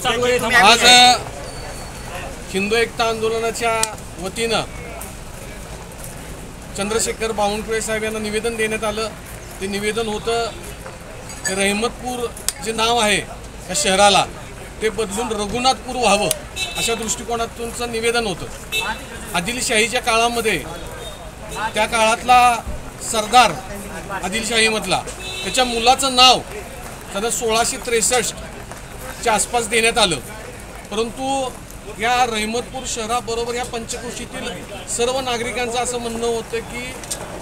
आज हिंदू एकता आंदोलनाच्या वतीनं चंद्रशेखर बावनकुळे साहेब यांना निवेदन देण्यात आलं। ते निवेदन होतं रहमतपूर जे नाव आहे या शहराला ते बदलून रघुनाथपूर व्हावं अशा दृष्टिकोनातूनचं निवेदन होतं। आदिलशाहीच्या काळामध्ये त्या काळातला सरदार आदिलशाहीमधला त्याच्या मुलाचं नाव सन 1663च्या आसपास देण्यात आलं, परंतु या रहमतपूर शहराबरोबर या पंचक्रोशीतील सर्व नागरिकांचं असं म्हणणं होतं की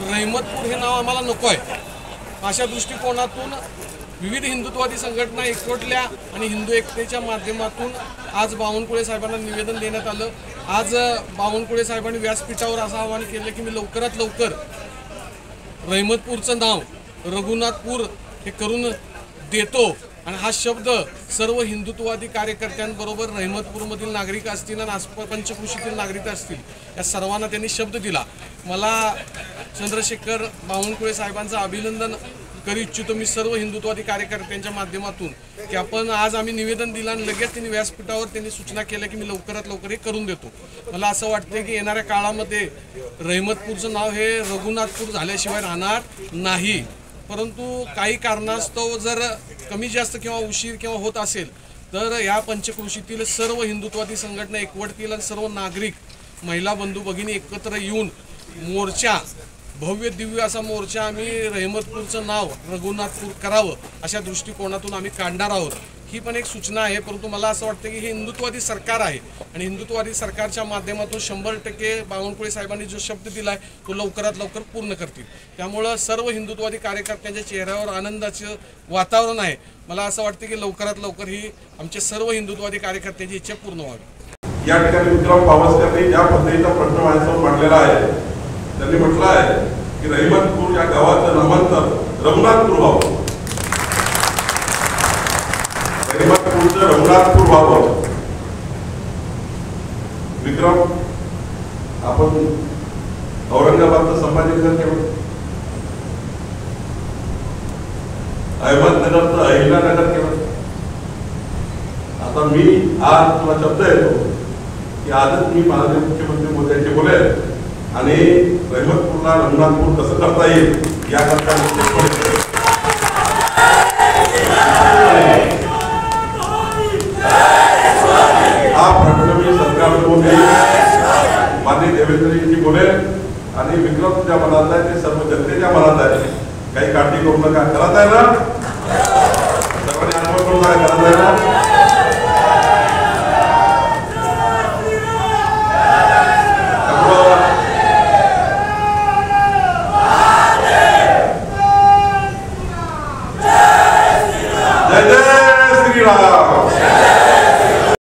रहमतपूर हे नाव आम्हाला नको आहे। अशा दृष्टिकोनातून विविध हिंदुत्ववादी संघटना एकवटल्या आणि हिंदू एकतेच्या माध्यमातून आज बावनकुळे साहेबांना निवेदन देण्यात आलं। आज बावनकुळे साहेबांनी व्यासपीठावर असं आवाहन केलं की मी लवकरात लवकर रहमतपूरचं नाव रघुनाथपूर हे करून देतो आणि हा शब्द सर्व हिंदुत्ववादी कार्यकर्त्यांबरोबर रहमतपूरमधील नागरिक असतील आणि आसपास पंचक्रोशीतील नागरिक असतील या सर्वांना त्यांनी शब्द दिला। मला चंद्रशेखर बावनकुळे साहेबांचं अभिनंदन करू इच्छितो मी सर्व हिंदुत्ववादी कार्यकर्त्यांच्या माध्यमातून की आपण आज आम्ही निवेदन दिलं आणि लगेच त्यांनी व्यासपीठावर त्यांनी सूचना केल्या की मी लवकरात लवकर हे करून देतो। मला असं वाटतं की येणाऱ्या काळामध्ये रहमतपूरचं नाव हे रघुनाथपूर झाल्याशिवाय राहणार नाही, परंतु काही कारणास्तव जर कमी जास्त किंवा उशीर किंवा होत असेल तर या पंचक्रोशीतील सर्व हिंदुत्ववादी संघटना एकवटतील आणि सर्व नागरिक महिला बंधू भगिनी एकत्र येऊन मोर्चा भव्य दिव्य असा मोर्चा आम्ही रहमतपूरचं नाव रघुनाथपूर करावं अशा दृष्टिकोनातून आम्ही काढणार आहोत। ही पण एक सूचना आहे, परंतु मला असं वाटतं की हे हिंदुत्ववादी सरकार आहे आणि हिंदुत्ववादी सरकारच्या माध्यमातून 100% बावनकुळे साहेबांनी जो शब्द दिला आहे तो लवकरात लवकर पूर्ण करतील। त्यामुळं सर्व हिंदुत्ववादी कार्यकर्त्यांच्या चेहऱ्यावर आनंदाचं वातावरण आहे। मला असं वाटतं की लवकरात लवकर ही आमच्या सर्व हिंदुत्ववादी कार्यकर्त्यांची इच्छा पूर्ण व्हावी। या ठिकाणी विक्रम पावसकरांनी ज्या पद्धतीचा प्रश्न माझ्यासमोर मांडलेला आहे त्यांनी म्हटलं आहे की रहमतपूर या गावाचं नामांतर रघुनाथपूर व्हावं, रहमतपूरचं रघुनाथपूर व्हावं। विक्रम, आपण औरंगाबादचं संभाजीनगर केलं, अहमदनगरचं अहिल्यानगर केलं। आता मी आज तुला शब्द येतो की आजच मी माननीय मुख्यमंत्री मोदींशी बोलेल आणि रहमतपूरला रघुनाथपूर कसं करता येईल याकरता हा प्रश्न मी सरकारमध्ये माननीय देवेंद्रजींशी बोलेल आणि विक्रम ज्या मनात आहे ते सर्व जनतेच्या मनात आहे। काही काळजी करू नका, करत आहे ना सर्वांनी आठवण करून काय करत आहे ना। जय जय श्रीराम।